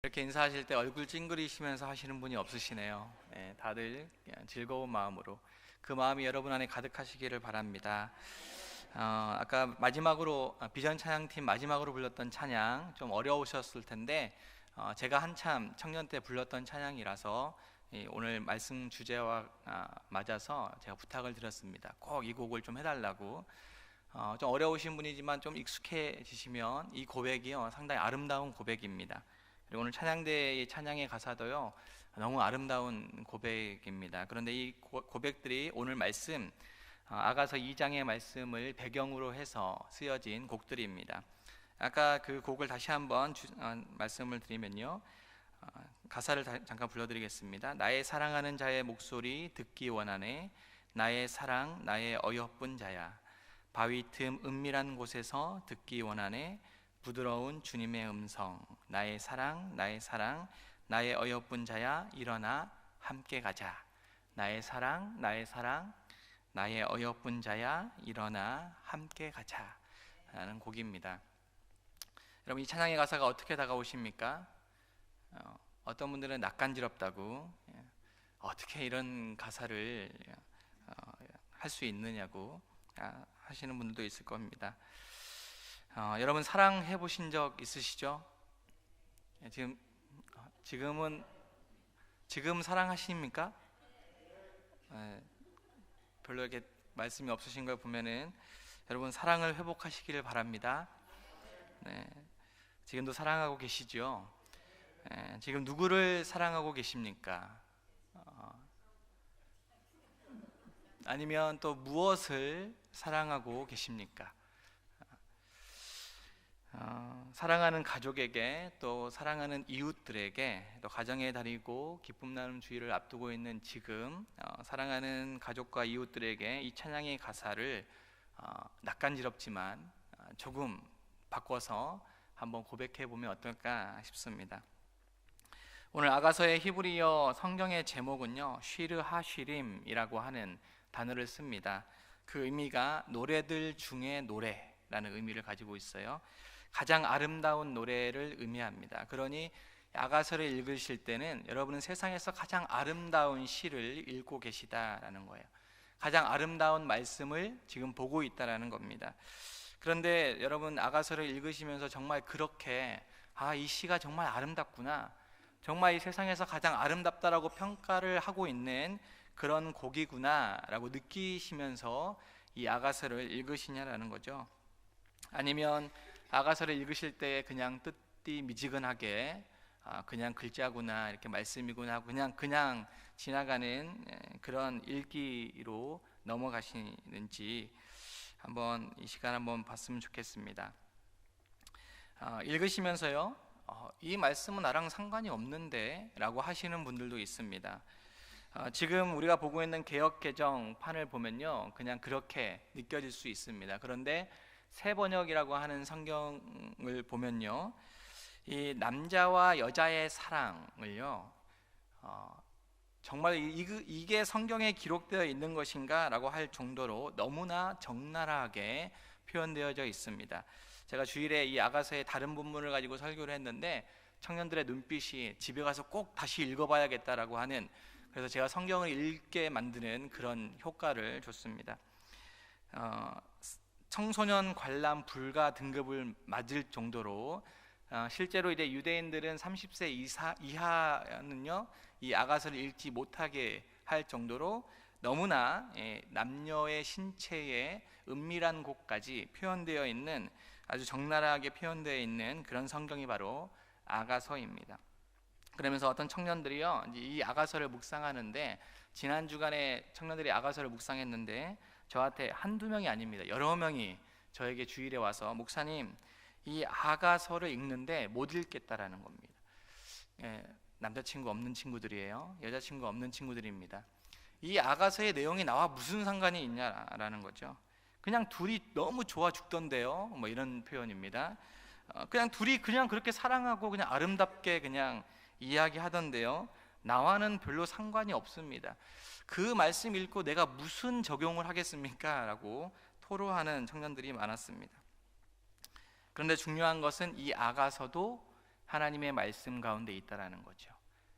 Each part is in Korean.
이렇게 인사하실 때 얼굴 찡그리시면서 하시는 분이 없으시네요. 네, 다들 그냥 즐거운 마음으로 그 마음이 여러분 안에 가득하시기를 바랍니다. 아까 마지막으로 비전 찬양팀 마지막으로 불렀던 찬양 좀 어려우셨을 텐데 제가 한참 청년 때 불렀던 찬양이라서 오늘 말씀 주제와 맞아서 제가 부탁을 드렸습니다. 꼭 이 곡을 좀 해달라고. 좀 어려우신 분이지만 좀 익숙해지시면 이 고백이요 상당히 아름다운 고백입니다. 그리고 오늘 찬양대의 찬양의 가사도요 너무 아름다운 고백입니다. 그런데 이 고백들이 오늘 말씀 아가서 2장의 말씀을 배경으로 해서 쓰여진 곡들입니다. 아까 그 곡을 다시 한번 말씀을 드리면요, 가사를 잠깐 불러드리겠습니다. 나의 사랑하는 자의 목소리 듣기 원하네. 나의 사랑 나의 어여쁜 자야. 바위 틈 은밀한 곳에서 듣기 원하네. 부드러운 주님의 음성. 나의 사랑 나의 사랑 나의 어여쁜 자야 일어나 함께 가자. 나의 사랑 나의 사랑 나의 어여쁜 자야 일어나 함께 가자 라는 곡입니다. 여러분, 이 찬양의 가사가 어떻게 다가오십니까? 어떤 분들은 낯간지럽다고, 어떻게 이런 가사를 할 수 있느냐고 하시는 분들도 있을 겁니다. 여러분, 사랑해 보신 적 있으시죠? 지금 사랑하십니까? 별로 이렇게 말씀이 없으신 걸 보면은 여러분 사랑을 회복하시기를 바랍니다. 네, 지금도 사랑하고 계시죠? 지금 누구를 사랑하고 계십니까? 아니면 또 무엇을 사랑하고 계십니까? 사랑하는 가족에게, 또 사랑하는 이웃들에게, 또 가정의 달이고 기쁨 나눔 주일을 앞두고 있는 지금 사랑하는 가족과 이웃들에게 이 찬양의 가사를 낯간지럽지만 조금 바꿔서 한번 고백해 보면 어떨까 싶습니다. 오늘 아가서의 히브리어 성경의 제목은요, 쉬르 하쉬림이라고 하는 단어를 씁니다. 그 의미가 노래들 중에 노래라는 의미를 가지고 있어요. 가장 아름다운 노래를 의미합니다. 그러니 아가서를 읽으실 때는 여러분은 세상에서 가장 아름다운 시를 읽고 계시다라는 거예요. 가장 아름다운 말씀을 지금 보고 있다라는 겁니다. 그런데 여러분, 아가서를 읽으시면서 정말 그렇게 이 시가 정말 아름답구나, 정말 이 세상에서 가장 아름답다라고 평가를 하고 있는 그런 곡이구나 라고 느끼시면서 이 아가서를 읽으시냐라는 거죠. 아니면 아가서를 읽으실 때 그냥 뜻이 미지근하게 그냥 글자구나, 이렇게 말씀이구나, 그냥 지나가는 그런 읽기로 넘어가시는지 한번 이 시간 한번 봤으면 좋겠습니다. 읽으시면서요, 이 말씀은 나랑 상관이 없는데 라고 하시는 분들도 있습니다. 지금 우리가 보고 있는 개역개정판을 보면요, 그냥 그렇게 느껴질 수 있습니다. 그런데 새번역이라고 하는 성경을 보면요, 이 남자와 여자의 사랑을요, 정말 이게 성경에 기록되어 있는 것인가 라고 할 정도로 너무나 적나라하게 표현되어져 있습니다. 제가 주일에 이 아가서의 다른 본문을 가지고 설교를 했는데 청년들의 눈빛이 집에 가서 꼭 다시 읽어봐야겠다라고 하는, 그래서 제가 성경을 읽게 만드는 그런 효과를 줬습니다. 청소년 관람 불가 등급을 맞을 정도로 실제로 이제 유대인들은 30세 이하는요 이 아가서를 읽지 못하게 할 정도로 너무나 남녀의 신체의 은밀한 곳까지 표현되어 있는, 아주 적나라하게 표현되어 있는 그런 성경이 바로 아가서입니다. 그러면서 어떤 청년들이요, 이 아가서를 묵상하는데, 지난 주간에 청년들이 아가서를 묵상했는데 저한테 한두 명이 아닙니다, 여러 명이 저에게 주일에 와서 목사님, 이 아가서를 읽는데 못 읽겠다라는 겁니다. 남자친구 없는 친구들이에요. 여자친구 없는 친구들입니다. 이 아가서의 내용이 나와 무슨 상관이 있냐라는 거죠. 그냥 둘이 너무 좋아 죽던데요, 뭐 이런 표현입니다. 그냥 둘이 그냥 그렇게 사랑하고 그냥 아름답게 그냥 이야기하던데요, 나와는 별로 상관이 없습니다. 그 말씀 읽고 내가 무슨 적용을 하겠습니까? 라고 토로하는 청년들이 많았습니다. 그런데 중요한 것은 이 아가서도 하나님의 말씀 가운데 있다라는 거죠.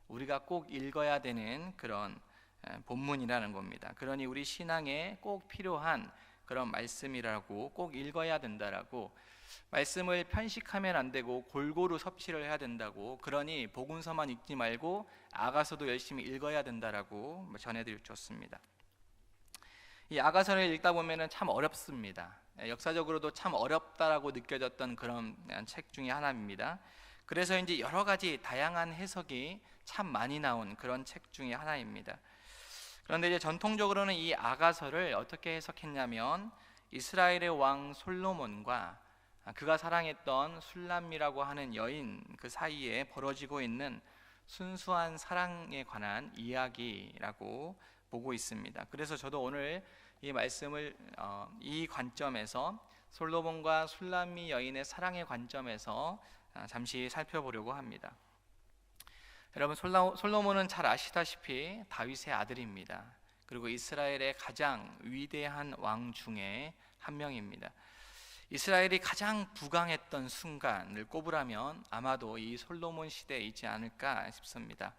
우리가 꼭 읽어야 되는 그런 본문이라는 겁니다. 그러니 우리 신앙에 꼭 필요한 그런 말씀이라고, 꼭 읽어야 된다라고, 말씀을 편식하면 안 되고 골고루 섭취를 해야 된다고, 그러니 복음서만 읽지 말고 아가서도 열심히 읽어야 된다라고 전해드렸습니다. 이 아가서를 읽다 보면은 참 어렵습니다. 역사적으로도 참 어렵다라고 느껴졌던 그런 책 중에 하나입니다. 그래서 이제 여러 가지 다양한 해석이 참 많이 나온 그런 책 중에 하나입니다. 그런데 이제 전통적으로는 이 아가서를 어떻게 해석했냐면, 이스라엘의 왕 솔로몬과 그가 사랑했던 술람미라고 하는 여인 그 사이에 벌어지고 있는 순수한 사랑에 관한 이야기라고 보고 있습니다. 그래서 저도 오늘 이 말씀을 이 관점에서, 솔로몬과 술람미 여인의 사랑의 관점에서 잠시 살펴보려고 합니다. 여러분, 솔로몬은 잘 아시다시피 다윗의 아들입니다. 그리고 이스라엘의 가장 위대한 왕 중에 한 명입니다. 이스라엘이 가장 부강했던 순간을 꼽으라면 아마도 이 솔로몬 시대에 있지 않을까 싶습니다.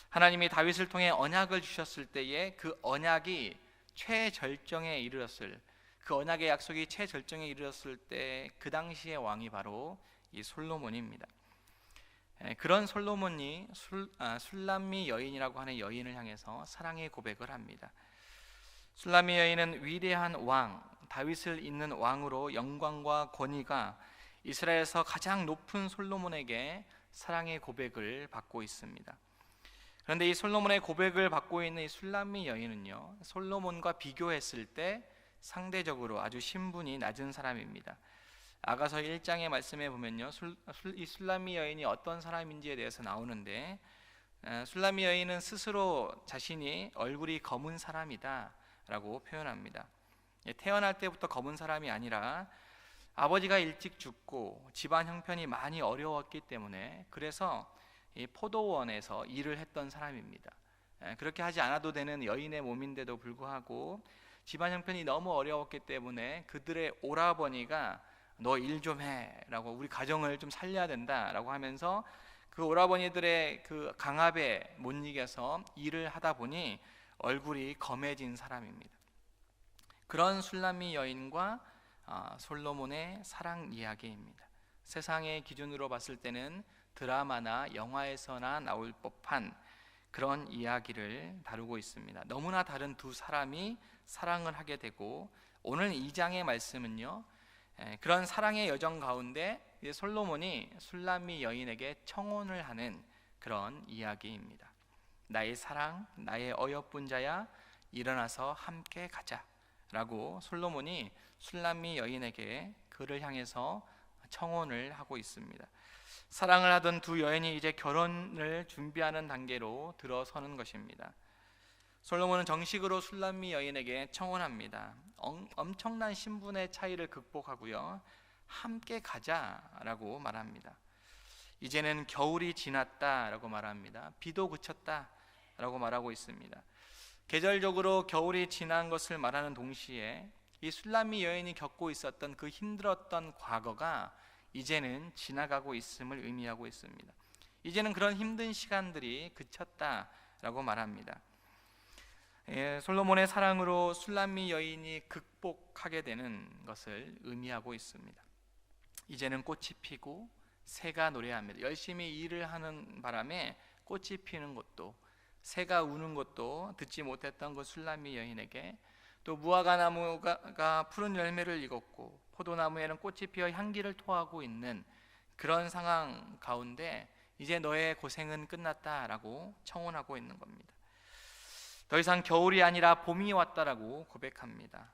하나님이 다윗을 통해 언약을 주셨을 때에 그 언약이 최절정에 이르렀을, 그 언약의 약속이 최절정에 이르렀을 때 그 당시의 왕이 바로 이 솔로몬입니다. 그런 솔로몬이 술람미 여인이라고 하는 여인을 향해서 사랑의 고백을 합니다. 술람미 여인은 위대한 왕 다윗을 잇는 왕으로 영광과 권위가 이스라엘에서 가장 높은 솔로몬에게 사랑의 고백을 받고 있습니다. 그런데 이 솔로몬의 고백을 받고 있는 이 술람미 여인은요, 솔로몬과 비교했을 때 상대적으로 아주 신분이 낮은 사람입니다. 아가서 1장의 말씀에 보면요, 이 술람미 여인이 어떤 사람인지에 대해서 나오는데, 술람미 여인은 스스로 자신이 얼굴이 검은 사람이다 라고 표현합니다. 태어날 때부터 검은 사람이 아니라 아버지가 일찍 죽고 집안 형편이 많이 어려웠기 때문에, 그래서 이 포도원에서 일을 했던 사람입니다. 그렇게 하지 않아도 되는 여인의 몸인데도 불구하고 집안 형편이 너무 어려웠기 때문에 그들의 오라버니가 너 일 좀 해라고, 우리 가정을 좀 살려야 된다라고 하면서 그 오라버니들의 그 강압에 못 이겨서 일을 하다 보니 얼굴이 검해진 사람입니다. 그런 술람미 여인과 솔로몬의 사랑 이야기입니다. 세상의 기준으로 봤을 때는 드라마나 영화에서나 나올 법한 그런 이야기를 다루고 있습니다. 너무나 다른 두 사람이 사랑을 하게 되고, 오늘 2장의 말씀은요, 그런 사랑의 여정 가운데 솔로몬이 술람미 여인에게 청혼을 하는 그런 이야기입니다. 나의 사랑, 나의 어여쁜 자야, 일어나서 함께 가자 라고 솔로몬이 술람미 여인에게 그를 향해서 청혼을 하고 있습니다. 사랑을 하던 두 여인이 이제 결혼을 준비하는 단계로 들어서는 것입니다. 솔로몬은 정식으로 술람미 여인에게 청혼합니다. 엄청난 신분의 차이를 극복하고요, 함께 가자라고 말합니다. 이제는 겨울이 지났다라고 말합니다. 비도 그쳤다라고 말하고 있습니다. 계절적으로 겨울이 지난 것을 말하는 동시에 이 술람미 여인이 겪고 있었던 그 힘들었던 과거가 이제는 지나가고 있음을 의미하고 있습니다. 이제는 그런 힘든 시간들이 그쳤다라고 말합니다. 솔로몬의 사랑으로 술람미 여인이 극복하게 되는 것을 의미하고 있습니다. 이제는 꽃이 피고 새가 노래합니다. 열심히 일을 하는 바람에 꽃이 피는 것도, 새가 우는 것도 듣지 못했던 그 술람미 여인에게, 또 무화과 나무가 푸른 열매를 익었고 포도나무에는 꽃이 피어 향기를 토하고 있는 그런 상황 가운데 이제 너의 고생은 끝났다라고 청혼하고 있는 겁니다. 더 이상 겨울이 아니라 봄이 왔다라고 고백합니다.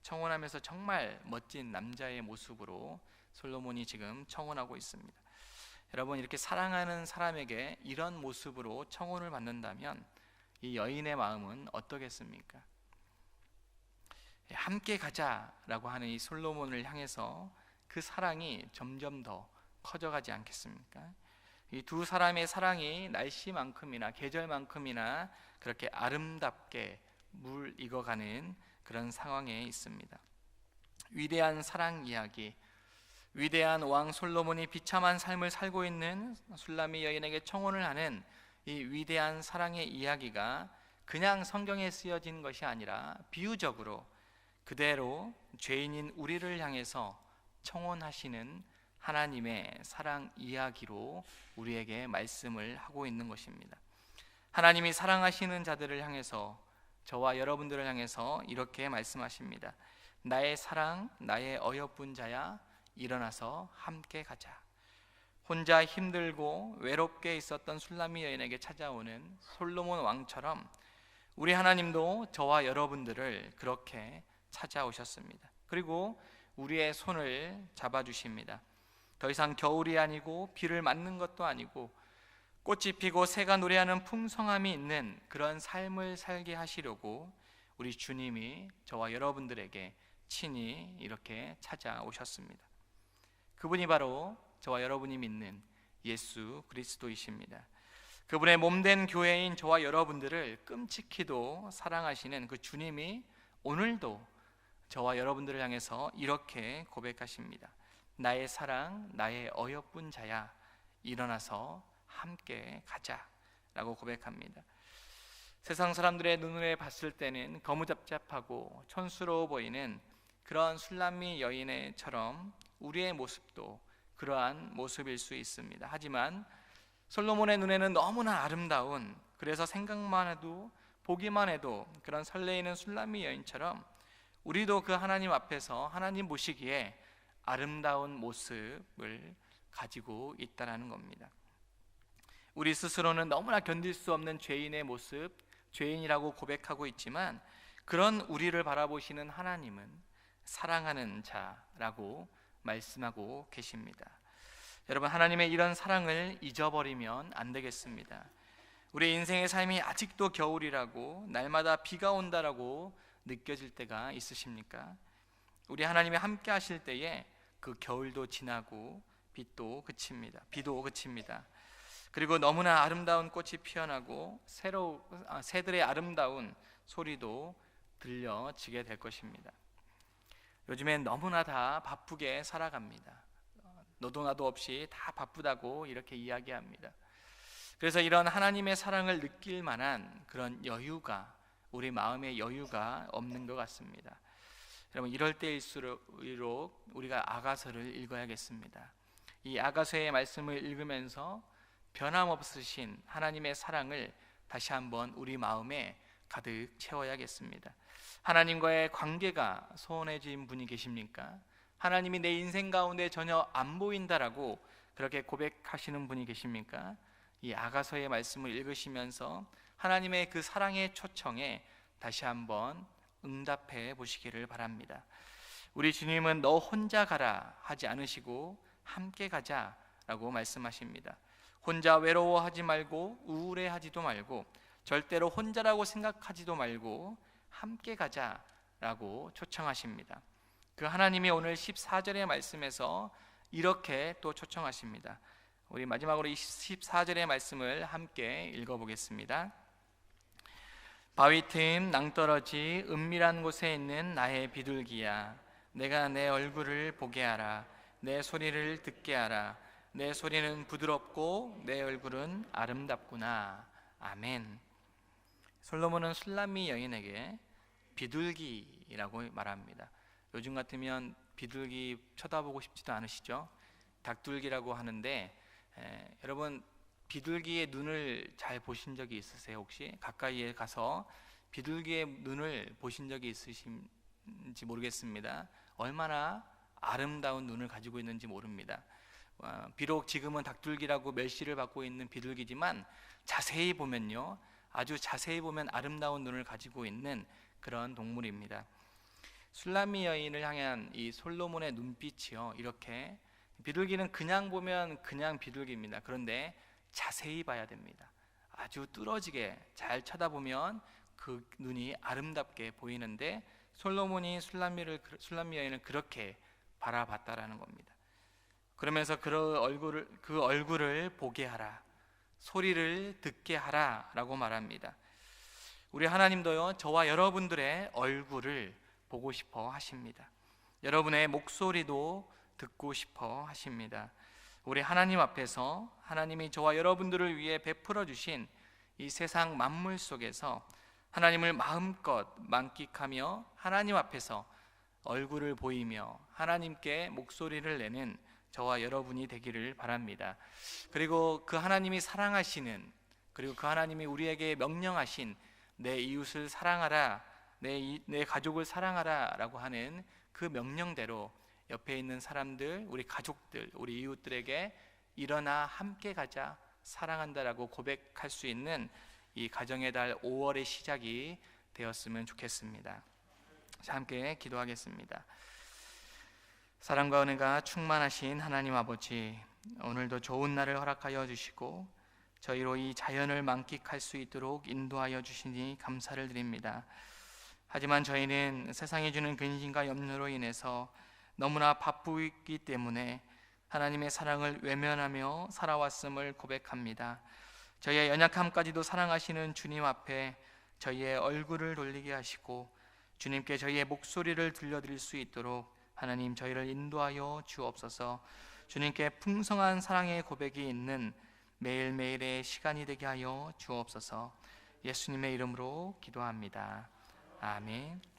청혼하면서 정말 멋진 남자의 모습으로 솔로몬이 지금 청혼하고 있습니다. 여러분, 이렇게 사랑하는 사람에게 이런 모습으로 청혼을 받는다면 이 여인의 마음은 어떠겠습니까? 함께 가자라고 하는 이 솔로몬을 향해서 그 사랑이 점점 더 커져가지 않겠습니까? 이 두 사람의 사랑이 날씨만큼이나 계절만큼이나 그렇게 아름답게 물 익어가는 그런 상황에 있습니다. 위대한 사랑 이야기, 위대한 왕 솔로몬이 비참한 삶을 살고 있는 술람미 여인에게 청혼을 하는 이 위대한 사랑의 이야기가 그냥 성경에 쓰여진 것이 아니라 비유적으로 그대로 죄인인 우리를 향해서 청혼하시는 하나님의 사랑 이야기로 우리에게 말씀을 하고 있는 것입니다. 하나님이 사랑하시는 자들을 향해서, 저와 여러분들을 향해서 이렇게 말씀하십니다. 나의 사랑, 나의 어여쁜 자야, 일어나서 함께 가자. 혼자 힘들고 외롭게 있었던 술람미 여인에게 찾아오는 솔로몬 왕처럼 우리 하나님도 저와 여러분들을 그렇게 찾아오셨습니다. 그리고 우리의 손을 잡아주십니다. 더 이상 겨울이 아니고 비를 맞는 것도 아니고 꽃이 피고 새가 노래하는 풍성함이 있는 그런 삶을 살게 하시려고 우리 주님이 저와 여러분들에게 친히 이렇게 찾아오셨습니다. 그분이 바로 저와 여러분이 믿는 예수 그리스도이십니다. 그분의 몸된 교회인 저와 여러분들을 끔찍히도 사랑하시는 그 주님이 오늘도 저와 여러분들을 향해서 이렇게 고백하십니다. 나의 사랑, 나의 어여쁜 자야, 일어나서 함께 가자 라고 고백합니다. 세상 사람들의 눈에 봤을 때는 거무잡잡하고 촌스러워 보이는 그런 술람미 여인처럼 우리의 모습도 그러한 모습일 수 있습니다. 하지만 솔로몬의 눈에는 너무나 아름다운, 그래서 생각만 해도 보기만 해도 그런 설레이는 술람미 여인처럼 우리도 그 하나님 앞에서 하나님 보시기에 아름다운 모습을 가지고 있다는 겁니다. 우리 스스로는 너무나 견딜 수 없는 죄인의 모습, 죄인이라고 고백하고 있지만 그런 우리를 바라보시는 하나님은 사랑하는 자라고 말씀하고 계십니다. 여러분, 하나님의 이런 사랑을 잊어버리면 안 되겠습니다. 우리 인생의 삶이 아직도 겨울이라고, 날마다 비가 온다라고 느껴질 때가 있으십니까? 우리 하나님이 함께 하실 때에 그 겨울도 지나고 비도 그칩니다. 그리고 너무나 아름다운 꽃이 피어나고 새들의 아름다운 소리도 들려지게 될 것입니다. 요즘엔 너무나 다 바쁘게 살아갑니다. 너도 나도 없이 다 바쁘다고 이렇게 이야기합니다. 그래서 이런 하나님의 사랑을 느낄 만한 그런 여유가, 우리 마음의 여유가 없는 것 같습니다. 여러분, 이럴 때일수록 우리가 아가서를 읽어야겠습니다. 이 아가서의 말씀을 읽으면서 변함없으신 하나님의 사랑을 다시 한번 우리 마음에 가득 채워야겠습니다. 하나님과의 관계가 소원해진 분이 계십니까? 하나님이 내 인생 가운데 전혀 안 보인다라고 그렇게 고백하시는 분이 계십니까? 이 아가서의 말씀을 읽으시면서 하나님의 그 사랑의 초청에 다시 한번 응답해 보시기를 바랍니다. 우리 주님은 너 혼자 가라 하지 않으시고 함께 가자라고 말씀하십니다. 혼자 외로워하지 말고 우울해하지도 말고 절대로 혼자라고 생각하지도 말고 함께 가자라고 초청하십니다. 그 하나님이 오늘 14절의 말씀에서 이렇게 또 초청하십니다. 우리 마지막으로 이 14절의 말씀을 함께 읽어보겠습니다. 바위 틈 낭떠러지 은밀한 곳에 있는 나의 비둘기야, 내가 내 얼굴을 보게 하라. 내 소리를 듣게 하라. 내 소리는 부드럽고 내 얼굴은 아름답구나. 아멘. 솔로몬은 술람미 여인에게 비둘기라고 말합니다. 요즘 같으면 비둘기 쳐다보고 싶지도 않으시죠? 닭둘기라고 하는데 여러분, 비둘기의 눈을 잘 보신 적이 있으세요? 혹시 가까이에 가서 비둘기의 눈을 보신 적이 있으신지 모르겠습니다. 얼마나 아름다운 눈을 가지고 있는지 모릅니다. 비록 지금은 닭둘기라고 멸시를 받고 있는 비둘기지만 자세히 보면요, 아주 자세히 보면 아름다운 눈을 가지고 있는 그런 동물입니다. 술람미 여인을 향한 이 솔로몬의 눈빛이요, 이렇게 비둘기는 그냥 보면 그냥 비둘기입니다. 그런데 자세히 봐야 됩니다. 아주 뚫어지게 잘 쳐다보면 그 눈이 아름답게 보이는데 솔로몬이 술람미 여인을 그렇게 바라봤다라는 겁니다. 그러면서 그 얼굴을 보게 하라, 소리를 듣게 하라라고 말합니다. 우리 하나님도요, 저와 여러분들의 얼굴을 보고 싶어 하십니다. 여러분의 목소리도 듣고 싶어 하십니다. 우리 하나님 앞에서 하나님이 저와 여러분들을 위해 베풀어 주신 이 세상 만물 속에서 하나님을 마음껏 만끽하며 하나님 앞에서 얼굴을 보이며 하나님께 목소리를 내는 저와 여러분이 되기를 바랍니다. 그리고 그 하나님이 사랑하시는, 그리고 그 하나님이 우리에게 명령하신 내 이웃을 사랑하라, 내 가족을 사랑하라 라고 하는 그 명령대로 옆에 있는 사람들, 우리 가족들, 우리 이웃들에게 일어나 함께 가자, 사랑한다라고 고백할 수 있는 이 가정의 달 5월의 시작이 되었으면 좋겠습니다. 자, 함께 기도하겠습니다. 사랑과 은혜가 충만하신 하나님 아버지, 오늘도 좋은 날을 허락하여 주시고 저희로 이 자연을 만끽할 수 있도록 인도하여 주시니 감사를 드립니다. 하지만 저희는 세상이 주는 근심과 염려로 인해서 너무나 바쁘기 때문에 하나님의 사랑을 외면하며 살아왔음을 고백합니다. 저희의 연약함까지도 사랑하시는 주님 앞에 저희의 얼굴을 돌리게 하시고 주님께 저희의 목소리를 들려드릴 수 있도록 하나님 저희를 인도하여 주옵소서. 주님께 풍성한 사랑의 고백이 있는 매일매일의 시간이 되게 하여 주옵소서. 예수님의 이름으로 기도합니다. 아멘.